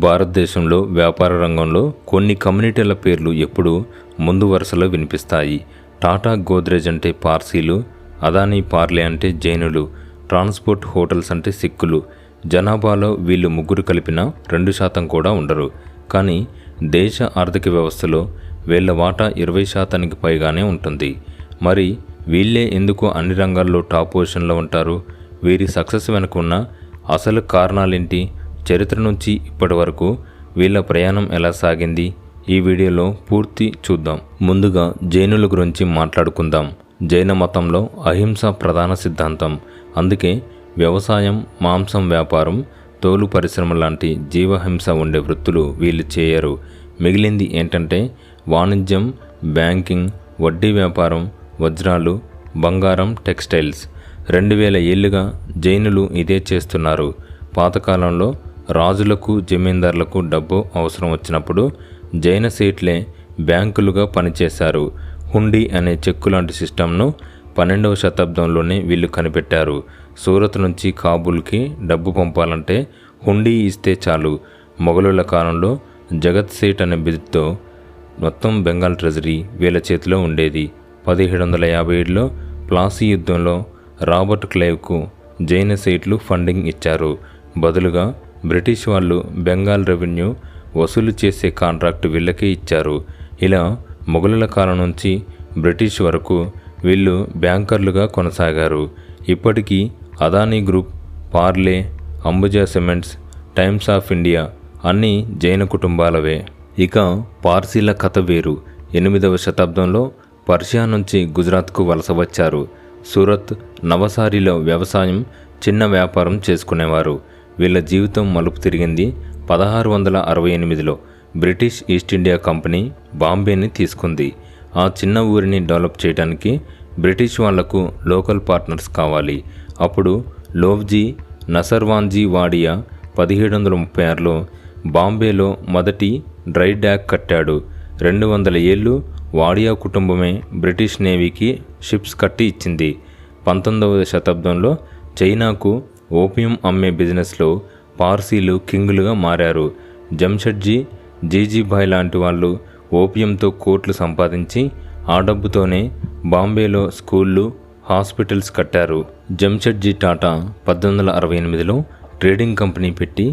భారతదేశంలో వ్యాపార రంగంలో కొన్ని కమ్యూనిటీల పేర్లు ఎప్పుడూ ముందు వరుసలో వినిపిస్తాయి. టాటా గోద్రేజ్ అంటే పార్సీలు, అదానీ పార్లే అంటే జైనులు, ట్రాన్స్పోర్ట్ హోటల్స్ అంటే సిక్కులు. జనాభాలో వీళ్ళు ముగ్గురు కలిపిన 2% కూడా ఉండరు. కానీ దేశ ఆర్థిక వ్యవస్థలో వీళ్ళ వాటా 20%కి పైగానే ఉంటుంది. మరి వీళ్ళే ఎందుకు అన్ని రంగాల్లో టాప్ పొజిషన్లో ఉంటారు? వీరి సక్సెస్ వెనుక ఉన్న అసలు కారణాలేంటి? చరిత్ర నుంచి ఇప్పటి వరకు వీళ్ళ ప్రయాణం ఎలా సాగింది? ఈ వీడియోలో పూర్తి చూద్దాం. ముందుగా జైనుల గురించి మాట్లాడుకుందాం. జైన మతంలో అహింస ప్రధాన సిద్ధాంతం. అందుకే వ్యవసాయం, మాంసం వ్యాపారం, తోలు పరిశ్రమ లాంటి జీవహింస ఉండే వృత్తులు వీళ్ళు చేయరు. మిగిలింది ఏంటంటే వాణిజ్యం, బ్యాంకింగ్, వడ్డీ వ్యాపారం, వజ్రాలు, బంగారం, టెక్స్టైల్స్. 2000 ఏళ్లుగా జైనులు ఇదే చేస్తున్నారు. పాతకాలంలో రాజులకు, జమీందారులకు డబ్బు అవసరం వచ్చినప్పుడు జైన సేట్లే బ్యాంకులుగా పనిచేశారు. హుండీ అనే చెక్కు లాంటి సిస్టమ్ను 12వ శతాబ్దంలోనే వీళ్ళు కనిపెట్టారు. సూరత్ నుంచి కాబూల్కి డబ్బు పంపాలంటే హుండీ ఇస్తే చాలు. మొఘలుల కాలంలో జగత్ సేట్ అనే బిరుదుతో మొత్తం బెంగాల్ ట్రెజరీ వీళ్ళ చేతిలో ఉండేది. 1757లో ప్లాసీ యుద్ధంలో రాబర్ట్ క్లైవ్కు జైన సేట్లు ఫండింగ్ ఇచ్చారు. బదులుగా బ్రిటిష్ వాళ్ళు బెంగాల్ రెవెన్యూ వసూలు చేసే కాంట్రాక్ట్ వీళ్ళకే ఇచ్చారు. ఇలా మొఘలుల కాలం నుంచి బ్రిటిష్ వరకు వీళ్ళు బ్యాంకర్లుగా కొనసాగారు. ఇప్పటికీ Adani group, Parle, Ambuja cements, times of India అన్నీ జైన కుటుంబాలవే. ఇక పార్సీల కథ వేరు. 8వ శతాబ్దంలో పర్షియా నుంచి గుజరాత్కు వలస వచ్చారు. సూరత్, నవసారిలో వ్యవసాయం, చిన్న వ్యాపారం చేసుకునేవారు. వీళ్ళ జీవితం మలుపు తిరిగింది 1668లో. బ్రిటిష్ ఈస్ట్ ఇండియా కంపెనీ బాంబేని తీసుకుంది. ఆ చిన్న ఊరిని డెవలప్ చేయడానికి బ్రిటిష్ వాళ్లకు లోకల్ పార్ట్నర్స్ కావాలి. అప్పుడు లోవ్జీ నసర్వాన్జీ వాడియా 1736లో బాంబేలో మొదటి డ్రై డాక్ కట్టాడు. 200 ఏళ్ళు వాడియా కుటుంబమే బ్రిటిష్ నేవీకి షిప్స్ కట్టి ఇచ్చింది. 19వ శతాబ్దంలో చైనాకు ఓపియం అమ్మే బిజినెస్లో పార్సీలు కింగులుగా మారారు. జంషెడ్జీ, జీజీభాయ్ లాంటి వాళ్ళు ఓపియంతో కోట్లు సంపాదించి ఆ డబ్బుతోనే బాంబేలో స్కూళ్ళు, హాస్పిటల్స్ కట్టారు. జంషెడ్జీ టాటా 1868లో ట్రేడింగ్ కంపెనీ పెట్టి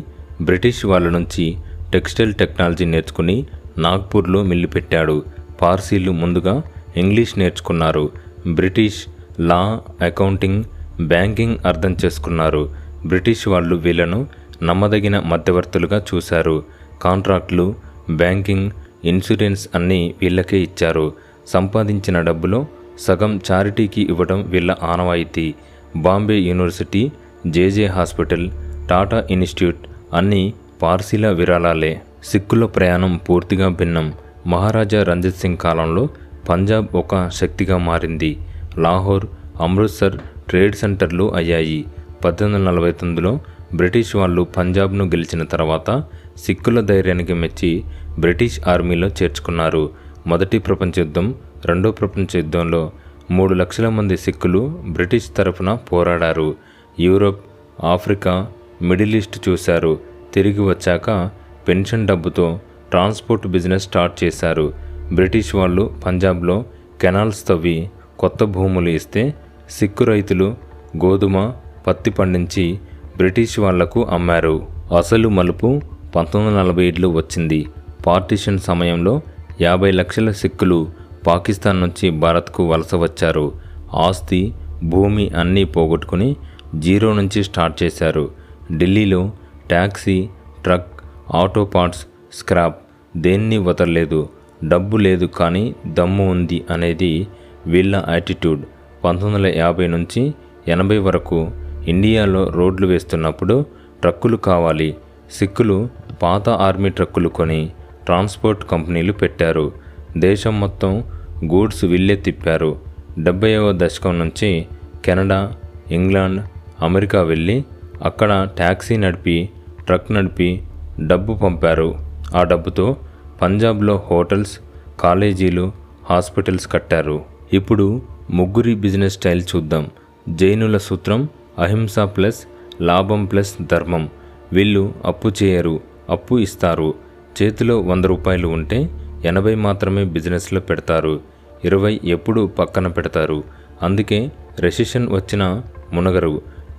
బ్రిటిష్ వాళ్ళ నుంచి టెక్స్టైల్ టెక్నాలజీ నేర్చుకుని నాగ్పూర్లో మిల్లు పెట్టాడు. పార్సీలు ముందుగా ఇంగ్లీష్ నేర్చుకున్నారు. బ్రిటిష్ లా, అకౌంటింగ్, బ్యాంకింగ్ అర్థం చేసుకున్నారు. బ్రిటిష్ వాళ్ళు వీళ్ళను నమ్మదగిన మధ్యవర్తులుగా చూశారు. కాంట్రాక్టులు, బ్యాంకింగ్, ఇన్సూరెన్స్ అన్నీ వీళ్ళకే ఇచ్చారు. సంపాదించిన డబ్బులో సగం చారిటీకి ఇవ్వడం వీళ్ళ ఆనవాయితీ. బాంబే యూనివర్సిటీ, జేజే హాస్పిటల్, టాటా ఇన్స్టిట్యూట్ అన్నీ పార్సీల విరాళాలే. సిక్కుల ప్రయాణం పూర్తిగా భిన్నం. మహారాజా రంజిత్ సింగ్ కాలంలో పంజాబ్ ఒక శక్తిగా మారింది. లాహోర్, అమృత్సర్ ట్రేడ్ సెంటర్లు అయ్యాయి. 1849లో బ్రిటిష్ వాళ్ళు పంజాబ్ను గెలిచిన తర్వాత సిక్కుల ధైర్యానికి మెచ్చి బ్రిటిష్ ఆర్మీలో చేర్చుకున్నారు. మొదటి ప్రపంచ యుద్ధం, రెండో ప్రపంచ యుద్ధంలో 3 లక్షల మంది సిక్కులు బ్రిటిష్ తరఫున పోరాడారు. యూరోప్, ఆఫ్రికా, మిడిల్ ఈస్ట్ చూశారు. తిరిగి వచ్చాక పెన్షన్ డబ్బుతో ట్రాన్స్పోర్ట్ బిజినెస్ స్టార్ట్ చేశారు. బ్రిటిష్ వాళ్ళు పంజాబ్లో కెనాల్స్ తవ్వి కొత్త భూములు ఇస్తే సిక్కు రైతులు గోధుమ, పత్తి పండించి బ్రిటిష్ వాళ్లకు అమ్మారు. అసలు మలుపు 1947లో వచ్చింది. పార్టీషన్ సమయంలో 50 లక్షల సిక్కులు పాకిస్తాన్ నుంచి భారత్కు వలస వచ్చారు. ఆస్తి, భూమి అన్నీ పోగొట్టుకుని జీరో నుంచి స్టార్ట్ చేశారు. ఢిల్లీలో taxi, truck, auto parts, scrap దేన్ని వదలలేదు. డబ్బు లేదు కానీ దమ్ము ఉంది అనేది వీళ్ళ యాటిట్యూడ్. 1950 నుంచి 80 వరకు ఇండియాలో రోడ్లు వేస్తున్నప్పుడు ట్రక్కులు కావాలి. సిక్కులు పాత ఆర్మీ ట్రక్కులు కొని ట్రాన్స్పోర్ట్ కంపెనీలు పెట్టారు. దేశం మొత్తం గూడ్స్ వీళ్ళే తిప్పారు. 70వ దశకం నుంచి కెనడా, ఇంగ్లాండ్, అమెరికా వెళ్ళి అక్కడ ట్యాక్సీ నడిపి, ట్రక్ నడిపి డబ్బు పంపారు. ఆ డబ్బుతో పంజాబ్లో హోటల్స్, కాలేజీలు, హాస్పిటల్స్ కట్టారు. ఇప్పుడు ముగ్గురి బిజినెస్ స్టైల్ చూద్దాం. జైనుల సూత్రం అహింస ప్లస్ లాభం ప్లస్ ధర్మం. వీళ్ళు అప్పు చేయరు, అప్పు ఇస్తారు. చేతిలో 100 రూపాయలు ఉంటే 80 మాత్రమే బిజినెస్లో పెడతారు, 20 ఎప్పుడు పక్కన పెడతారు. అందుకే రెసిషన్ వచ్చినా మునగరు.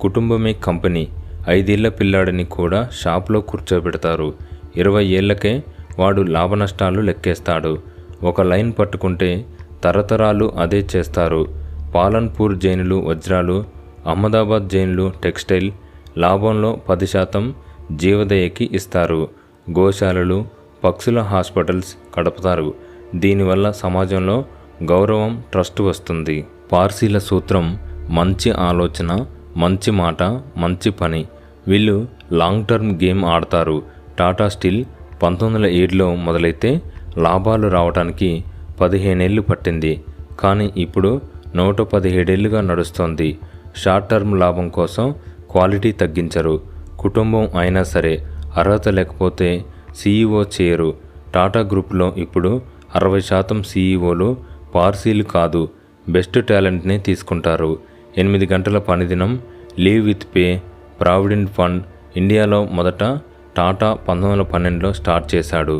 కుటుంబమే కంపెనీ. 5 ఏళ్ల పిల్లాడిని కూడా షాప్లో కూర్చోబెడతారు. 20 ఏళ్లకే వాడు లాభనష్టాలు లెక్కేస్తాడు. ఒక లైన్ పట్టుకుంటే తరతరాలు అదే చేస్తారు. పాలన్పూర్ జైనులు వజ్రాలు, అహ్మదాబాద్ జైనులు టెక్స్టైల్, లాభంలో 10% జీవదయకి ఇస్తారు. గోశాలలు, పక్షుల హాస్పిటల్స్ కడపతారు. దీనివల్ల సమాజంలో గౌరవం, ట్రస్ట్ వస్తుంది. పార్సీల సూత్రం మంచి ఆలోచన, మంచి మాట, మంచి పని. వీళ్ళు లాంగ్ టర్మ్ గేమ్ ఆడతారు. టాటా స్టీల్ 1907లో మొదలైతే లాభాలు రావడానికి 15 ఏళ్ళు పట్టింది. కానీ ఇప్పుడు 117 ఏళ్ళుగా నడుస్తోంది. షార్ట్ టర్మ్ లాభం కోసం క్వాలిటీ తగ్గించరు. కుటుంబం అయినా సరే అర్హత లేకపోతే సీఈఓ చేయరు. టాటా గ్రూప్లో ఇప్పుడు 60% సీఈఓలు పార్సీలు కాదు, బెస్ట్ టాలెంట్నే తీసుకుంటారు. 8 గంటల పనిదినం, leave with pay, provident fund. ఇండియాలో మొదట టాటా 1912లో స్టార్ట్ చేశాడు.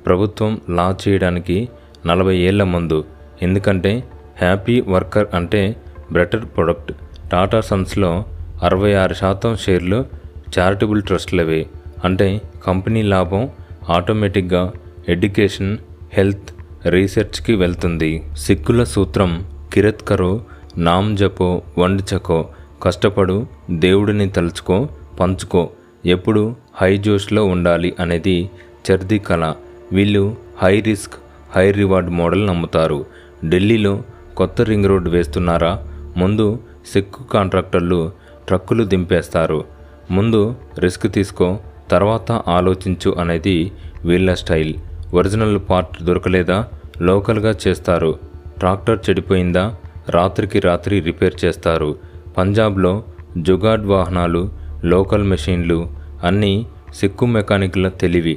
ప్రభుత్వం లా చేయడానికి 40 ఏళ్ల ముందు. ఎందుకంటే హ్యాపీ వర్కర్ అంటే బెటర్ ప్రొడక్ట్. టాటా సన్స్లో 66% షేర్లు చారిటబుల్ ట్రస్ట్లవే. అంటే కంపెనీ లాభం ఆటోమేటిక్గా ఎడ్యుకేషన్, హెల్త్, రీసెర్చ్కి వెళ్తుంది. సిక్కుల సూత్రం కిరత్ కరో, నామ్ జపో, వండ్ చకో. కష్టపడు, దేవుడిని తలుచుకో, పంచుకో. ఎప్పుడు హై జోష్లో ఉండాలి అనేది చర్ది కళ. వీళ్ళు high risk high reward model నమ్ముతారు. ఢిల్లీలో కొత్త రింగ్ రోడ్ వేస్తున్నారా? ముందు సిక్కు కాంట్రాక్టర్లు ట్రక్కులు దింపేస్తారు. ముందు రిస్క్ తీసుకో, తర్వాత ఆలోచించు అనేది వీళ్ళ స్టైల్. ఒరిజినల్ పార్ట్ దొరకలేదా? లోకల్గా చేస్తారు. ట్రాక్టర్ చెడిపోయిందా? రాత్రికి రాత్రి రిపేర్ చేస్తారు. పంజాబ్లో జుగాడ్ వాహనాలు, లోకల్ మెషిన్లు అన్నీ సిక్కు మెకానిక్ల తెలివి.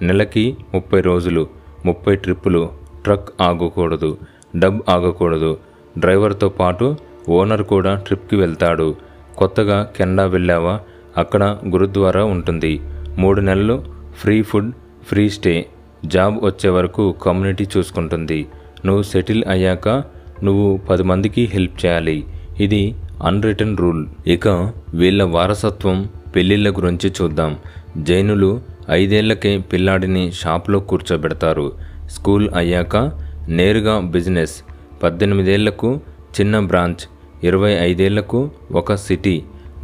నెలకి 30 రోజులు, 30 ట్రిప్పులు. ట్రక్ ఆగకూడదు, డబ్ ఆగకూడదు. డ్రైవర్తో పాటు ఓనర్ కూడా ట్రిప్కి వెళ్తాడు. కొత్తగా కెనడా వెళ్ళావా? అక్కడ గురుద్వారా ఉంటుంది. 3 నెలలు free food, free stay. Job వచ్చే వరకు కమ్యూనిటీ చూసుకుంటుంది. నువ్వు సెటిల్ అయ్యాక నువ్వు 10 మందికి హెల్ప్ చేయాలి. ఇది అన్రిటన్ రూల్. ఇక వీళ్ళ వారసత్వం, పెళ్ళిళ్ళ గురించి చూద్దాం. జైనులు 5 ఏళ్లకే పిల్లాడిని షాప్లో కూర్చోబెడతారు. స్కూల్ అయ్యాక నేరుగా బిజినెస్. 18 ఏళ్లకు చిన్న బ్రాంచ్, 25 ఏళ్లకు ఒక సిటీ,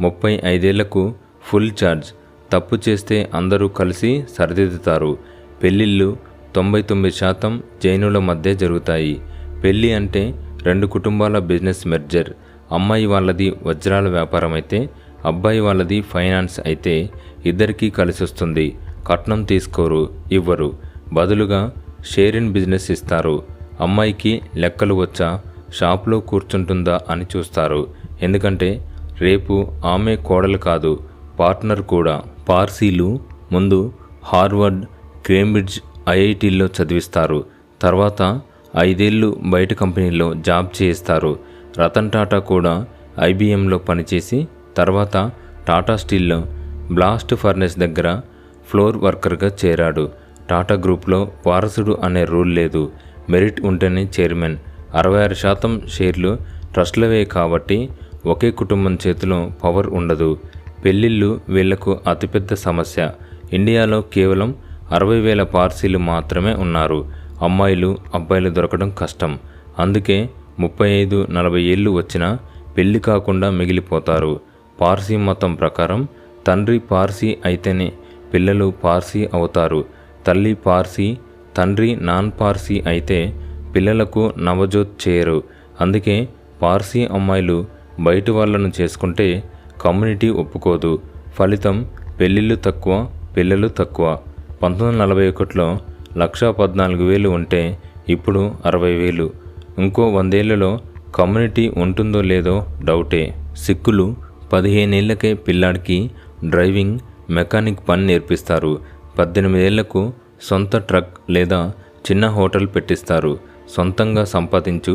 35 ఏళ్లకు ఫుల్ ఛార్జ్. తప్పు చేస్తే అందరూ కలిసి సరిదిద్దుతారు. పెళ్ళిళ్ళు 99% జైనుల మధ్య జరుగుతాయి. పెళ్ళి అంటే 2 కుటుంబాల బిజినెస్ మెర్జర్. అమ్మాయి వాళ్ళది వజ్రాల వ్యాపారం అయితే, అబ్బాయి వాళ్ళది ఫైనాన్స్ అయితే ఇద్దరికీ కలిసొస్తుంది. కట్నం తీసుకోరు, ఇవ్వరు. బదులుగా షేర్ ఇన్ బిజినెస్ ఇస్తారు. అమ్మాయికి లెక్కలు వచ్చా, షాప్లో కూర్చుంటుందా అని చూస్తారు. ఎందుకంటే రేపు ఆమె కోడలు కాదు, పార్ట్నర్ కూడా. పార్సీలు ముందు హార్వర్డ్, కేంబ్రిడ్జ్, ఐఐటీల్లో చదివిస్తారు. తర్వాత 5 ఏళ్ళు బయట కంపెనీలో జాబ్ చేయిస్తారు. రతన్ టాటా కూడా ఐబిఎంలో పనిచేసి తర్వాత టాటా స్టీల్లో బ్లాస్ట్ ఫర్నెస్ దగ్గర ఫ్లోర్ వర్కర్గా చేరాడు. టాటా గ్రూప్లో వారసుడు అనే రూల్ లేదు. మెరిట్ ఉంటేనే చైర్మన్. 66% షేర్లు ట్రస్ట్లవే కాబట్టి ఒకే కుటుంబం చేతిలో పవర్ ఉండదు. పెళ్ళిళ్ళు వీళ్లకు అతిపెద్ద సమస్య. ఇండియాలో కేవలం 60,000 పార్సీలు మాత్రమే ఉన్నారు. అమ్మాయిలు, అబ్బాయిలు దొరకడం కష్టం. అందుకే 35-40 ఏళ్ళు వచ్చినా పెళ్లి కాకుండా మిగిలిపోతారు. పార్సీ మతం ప్రకారం తండ్రి పార్సీ అయితేనే పిల్లలు పార్సీ అవుతారు. తల్లి పార్సీ, తండ్రి నాన్ పార్సీ అయితే పిల్లలకు నవజోత్ చేయరు. అందుకే పార్సీ అమ్మాయిలు బయట వాళ్ళను చేసుకుంటే కమ్యూనిటీ ఒప్పుకోదు. ఫలితం పెళ్ళిళ్ళు తక్కువ, పిల్లలు తక్కువ. 1941లో 1,14,000 ఉంటే ఇప్పుడు 60,000. ఇంకో 100 ఏళ్లలో కమ్యూనిటీ ఉంటుందో లేదో డౌటే. సిక్కులు 15 ఏళ్లకే పిల్లాడికి డ్రైవింగ్, మెకానిక్ పని నేర్పిస్తారు. 18 ఏళ్లకు సొంత ట్రక్ లేదా చిన్న హోటల్ పెట్టిస్తారు. సొంతంగా సంపాదించు,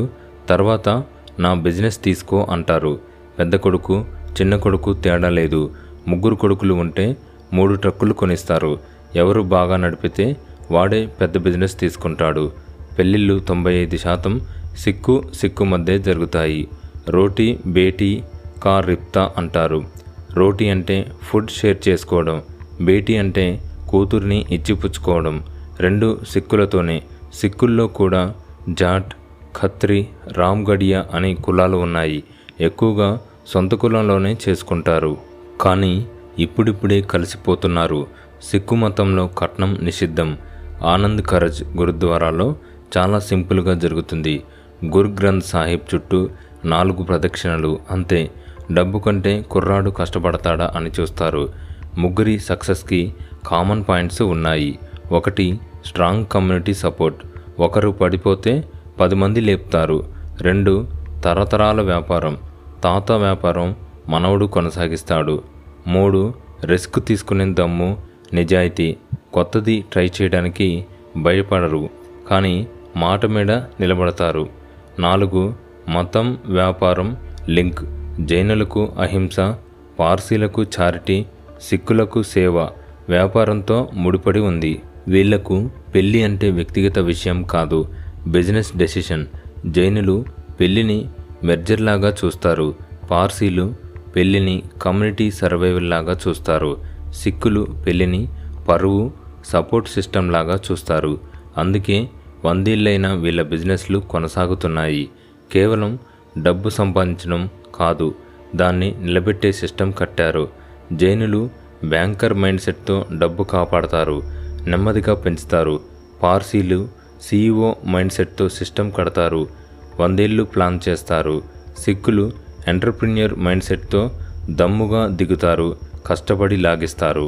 తర్వాత నా బిజినెస్ తీసుకో అంటారు. పెద్ద కొడుకు, చిన్న కొడుకు తేడా లేదు. 3 కొడుకులు ఉంటే 3 ట్రక్కులు కొనిస్తారు. ఎవరు బాగా నడిపితే వాడే పెద్ద బిజినెస్ తీసుకుంటాడు. పెళ్ళిళ్ళు 95% సిక్కు మధ్య జరుగుతాయి. రోటీ బేటీ కా రిప్తా అంటారు. రోటీ అంటే ఫుడ్ షేర్ చేసుకోవడం, బేటీ అంటే కూతుర్ని ఇచ్చిపుచ్చుకోవడం. రెండు సిక్కులతోనే. సిక్కుల్లో కూడా జాట్, ఖత్రి, రామ్గఢియా అనే కులాలు ఉన్నాయి. ఎక్కువగా సొంత కులంలోనే చేసుకుంటారు. కానీ ఇప్పుడిప్పుడే కలిసిపోతున్నారు. సిక్కు మతంలో కట్నం నిషిద్ధం. ఆనంద్ కరజ్ గురుద్వారాలో చాలా సింపుల్గా జరుగుతుంది. గురు గ్రంథ్ సాహిబ్ చుట్టూ 4 ప్రదక్షిణలు అంతే. డబ్బు కంటే కుర్రాడు కష్టపడతాడా అని చూస్తారు. ముగ్గురి సక్సెస్కి కామన్ పాయింట్స్ ఉన్నాయి. 1 స్ట్రాంగ్ కమ్యూనిటీ సపోర్ట్. ఒకరు పడిపోతే 10 మంది లేపుతారు. 2 తరతరాల వ్యాపారం. తాత వ్యాపారం మనవడు కొనసాగిస్తాడు. 3 రిస్క్ తీసుకునే దమ్ము, నిజాయితీ. కొత్తది ట్రై చేయడానికి భయపడరు, కానీ మాట మీద నిలబడతారు. 4 మతం వ్యాపారం లింక్. జైనులకు అహింస, పార్సీలకు చారిటీ, సిక్కులకు సేవ వ్యాపారంతో ముడిపడి ఉంది. వీళ్లకు పెళ్ళి అంటే వ్యక్తిగత విషయం కాదు, బిజినెస్ డెసిషన్. జైనులు పెళ్ళిని మెర్జర్ లాగా చూస్తారు. పార్సీలు పెళ్ళిని కమ్యూనిటీ సర్వైవల్ లాగా చూస్తారు. సిక్కులు పెళ్ళిని పరువు, సపోర్ట్ సిస్టమ్ లాగా చూస్తారు. అందుకే 100 ఏళ్ళైనా వీళ్ళ బిజినెస్లు కొనసాగుతున్నాయి. కేవలం డబ్బు సంపాదించడం కాదు, దాన్ని నిలబెట్టే సిస్టమ్ కట్టారు. జైనులు బ్యాంకర్ మైండ్ సెట్తో డబ్బు కాపాడతారు, నెమ్మదిగా పెంచుతారు. పార్సీలు CEO మైండ్ సెట్తో సిస్టమ్ కడతారు, 100 ఏళ్ళు ప్లాన్ చేస్తారు. సిక్కులు ఎంటర్ప్రెన్యూర్ మైండ్ సెట్తో దమ్ముగా దిగుతారు, కష్టపడి లాగిస్తారు.